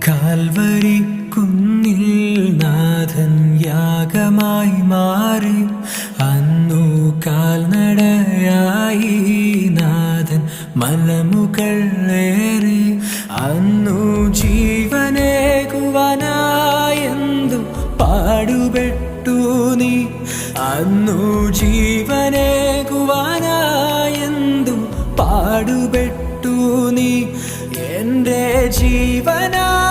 Calvary കുന്നിൽ നാഥൻ യാഗമായി മാറി. അന്നു കാൽനടയായി നാഥൻ മലമുകളേറി. അന്നു ജീവനേകുവാനായെന്തു പാടുപെട്ടു നീ. അന്നു ജീവനേകുവാനായെന്തു പാടുപെട്ടു നീ. എൻ്റെ ജീവനാ